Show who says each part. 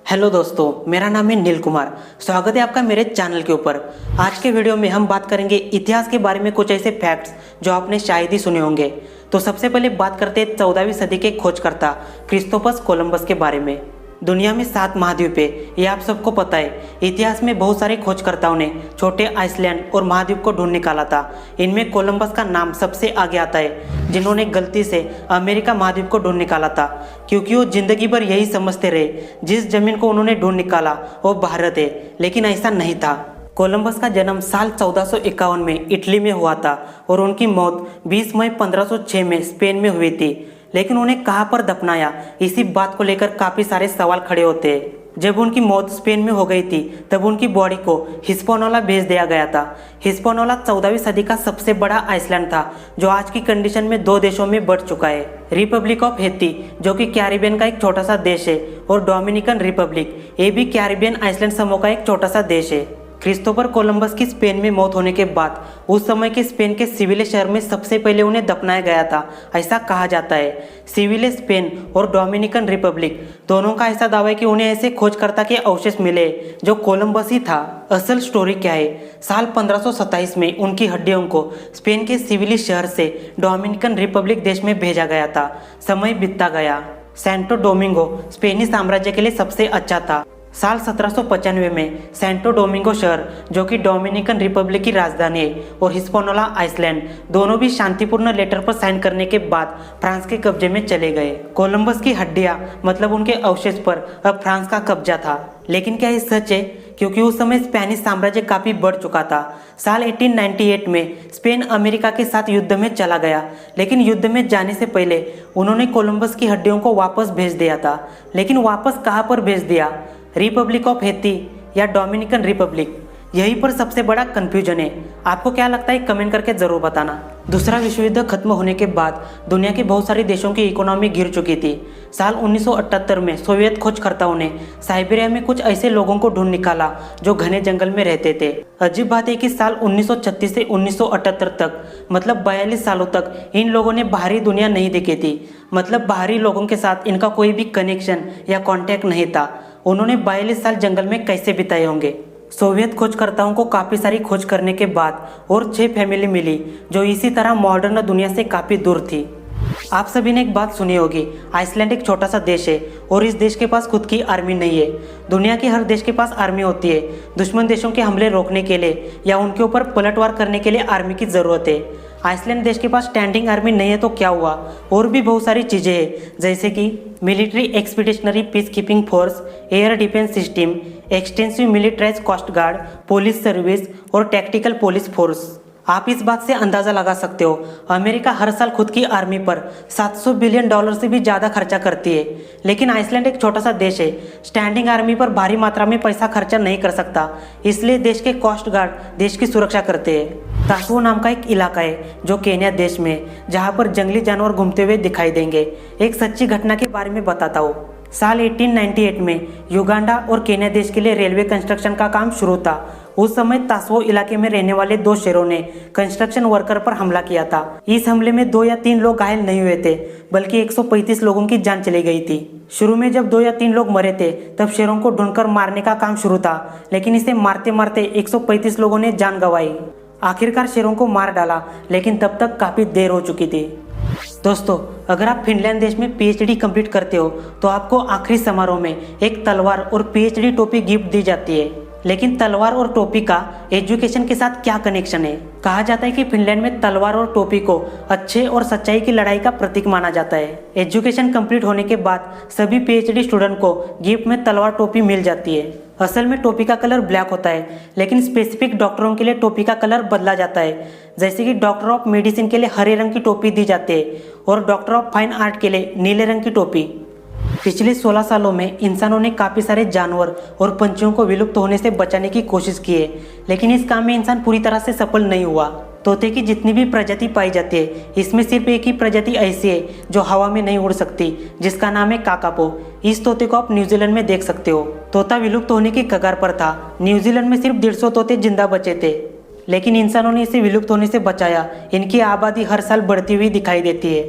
Speaker 1: Hello दोस्तों, मेरा नाम है नील कुमार। स्वागत है आपका मेरे चैनल के ऊपर। आज के वीडियो में हम बात करेंगे इतिहास के बारे में कुछ ऐसे फैक्ट्स जो आपने शायद ही सुने होंगे। तो सबसे पहले बात करते हैं 14वीं सदी के खोजकर्ता क्रिस्तोफर कोलंबस के बारे में। दुनिया में 7 महाद्वीप है, ये आप सबको पता है। इतिहास में बहुत सारे खोजकर्ताओं ने छोटे आइसलैंड और महाद्वीप को ढूंढ निकाला था। इनमें कोलंबस का नाम सबसे आगे आता है, जिन्होंने गलती से अमेरिका महाद्वीप को ढूंढ निकाला था, क्योंकि वो जिंदगी भर यही समझते रहे जिस जमीन को उन्होंने ढूंढ निकाला वो भारत है, लेकिन ऐसा नहीं था। कोलंबस का जन्म साल 1451 में इटली में हुआ था और उनकी मौत 20 मई 1506 में स्पेन में हुई थी। लेकिन उन्हें कहाँ पर दफनाया, इसी बात को लेकर काफ़ी सारे सवाल खड़े होते हैं। जब उनकी मौत स्पेन में हो गई थी तब उनकी बॉडी को हिस्पानियोला भेज दिया गया था। हिस्पानियोला 14वीं सदी का सबसे बड़ा आइसलैंड था, जो आज की कंडीशन में 2 देशों में बढ़ चुका है। रिपब्लिक ऑफ हैती, जो कि कैरिबियन का एक छोटा सा देश है, और डोमिनिकन रिपब्लिक, ये भी कैरिबियन आइसलैंड समूह का एक छोटा सा देश है। क्रिस्तोफर कोलंबस की स्पेन में मौत होने के बाद उस समय के स्पेन के सिविले शहर में सबसे पहले उन्हें दफनाया गया था, ऐसा कहा जाता है। सिविले स्पेन और डोमिनिकन रिपब्लिक दोनों का ऐसा दावा है कि उन्हें ऐसे खोजकर्ता के अवशेष मिले जो कोलंबस ही था। असल स्टोरी क्या है? साल 1527 में उनकी हड्डियों को स्पेन के सिविली शहर से डोमिनिकन रिपब्लिक देश में भेजा गया था। समय बीतता गया। सैंटो डोमिंगो स्पेनी साम्राज्य के लिए सबसे अच्छा था। साल 1795 में सैंटो डोमिंगो शहर, जो कि डोमिनिकन रिपब्लिक की राजधानी है, और हिस्पानियोला आइसलैंड दोनों भी शांतिपूर्ण लेटर पर साइन करने के बाद फ्रांस के कब्जे में चले गए। कोलंबस की हड्डियां मतलब उनके अवशेष पर अब फ्रांस का कब्जा था। लेकिन क्या ये सच है? क्योंकि उस समय स्पेनिश साम्राज्य काफ़ी बढ़ चुका था। साल 1898 में स्पेन अमेरिका के साथ युद्ध में चला गया, लेकिन युद्ध में जाने से पहले उन्होंने कोलंबस की हड्डियों को वापस भेज दिया था। लेकिन वापस कहाँ पर भेज दिया? रिपब्लिक ऑफ हैती या डोमिनिकन रिपब्लिक? यहीं पर सबसे बड़ा कंफ्यूजन है। आपको क्या लगता है, कमेंट करके ज़रूर बताना। दूसरा विश्व युद्ध खत्म होने के बाद दुनिया के बहुत सारे देशों की इकोनॉमी गिर चुकी थी। साल 1978 में सोवियत खोजकर्ताओं ने साइबेरिया में कुछ ऐसे लोगों को ढूंढ निकाला जो घने जंगल में रहते थे। अजीब बात है कि साल 1936 से 1978 तक, मतलब 42 सालों तक, इन लोगों ने बाहरी दुनिया नहीं देखी थी। मतलब बाहरी लोगों के साथ इनका कोई भी कनेक्शन या कॉन्टैक्ट नहीं था। उन्होंने 42 साल जंगल में कैसे बिताए होंगे? सोवियत खोजकर्ताओं को काफ़ी सारी खोज करने के बाद और 6 फैमिली मिली जो इसी तरह मॉडर्न दुनिया से काफ़ी दूर थी। आप सभी ने एक बात सुनी होगी, आइसलैंड एक छोटा सा देश है और इस देश के पास खुद की आर्मी नहीं है। दुनिया के हर देश के पास आर्मी होती है। दुश्मन देशों के हमले रोकने के लिए या उनके ऊपर पलटवार करने के लिए आर्मी की ज़रूरत है। आइसलैंड देश के पास स्टैंडिंग आर्मी नहीं है तो क्या हुआ? और भी बहुत सारी चीज़ें हैं, जैसे कि military expeditionary peacekeeping force, air defence system, extensive militarize coast guard, police service और टैक्टिकल पुलिस फोर्स। आप इस बात से अंदाज़ा लगा सकते हो, अमेरिका हर साल खुद की आर्मी पर $700 बिलियन से भी ज़्यादा खर्चा करती है। लेकिन आइसलैंड एक छोटा सा देश है, स्टैंडिंग आर्मी पर भारी मात्रा में पैसा खर्चा नहीं कर सकता। इसलिए देश के कोस्ट गार्ड देश की सुरक्षा करते हैं। तासवो नाम का एक इलाका है जो केन्या देश में, जहाँ पर जंगली जानवर घूमते हुए दिखाई देंगे। एक सच्ची घटना के बारे में बताता हूँ। साल 1898 में युगांडा और केन्या देश के लिए रेलवे कंस्ट्रक्शन का काम शुरू था। उस समय तासवो इलाके में रहने वाले 2 शेरों ने कंस्ट्रक्शन वर्कर पर हमला किया था। इस हमले में 2 या 3 लोग घायल नहीं हुए थे, बल्कि 135 लोगों की जान चली गई थी। शुरू में जब 2 या 3 लोग मरे थे तब शेरों को ढूंढकर मारने का काम शुरू था, लेकिन इसे मारते मारते 135 लोगों ने जान गंवाई। आखिरकार शेरों को मार डाला, लेकिन तब तक काफ़ी देर हो चुकी थी। दोस्तों, अगर आप फिनलैंड देश में पीएचडी कंप्लीट करते हो तो आपको आखिरी समारोह में एक तलवार और पीएचडी टोपी गिफ्ट दी जाती है। लेकिन तलवार और टोपी का एजुकेशन के साथ क्या कनेक्शन है? कहा जाता है कि फिनलैंड में तलवार और टोपी को अच्छे और सच्चाई की लड़ाई का प्रतीक माना जाता है। एजुकेशन कंप्लीट होने के बाद सभी पीएचडी स्टूडेंट को गिफ्ट में तलवार टोपी मिल जाती है। असल में टोपी का कलर ब्लैक होता है, लेकिन स्पेसिफिक डॉक्टरों के लिए टोपी का कलर बदला जाता है। जैसे कि डॉक्टर ऑफ मेडिसिन के लिए हरे रंग की टोपी दी जाती है और डॉक्टर ऑफ फाइन आर्ट के लिए नीले रंग की टोपी। पिछले 16 सालों में इंसानों ने काफ़ी सारे जानवर और पंछियों को विलुप्त होने से बचाने की कोशिश की है, लेकिन इस काम में इंसान पूरी तरह से सफल नहीं हुआ। तोते की जितनी भी प्रजाति पाई जाती है, इसमें सिर्फ एक ही प्रजाति ऐसी है जो हवा में नहीं उड़ सकती, जिसका नाम है काकापो। इस तोते को आप न्यूजीलैंड में देख सकते हो। तोता विलुप्त होने की कगार पर था। न्यूजीलैंड में सिर्फ 150 तोते जिंदा बचे थे, लेकिन इंसानों ने इसे विलुप्त होने से बचाया। इनकी आबादी हर साल बढ़ती हुई दिखाई देती है।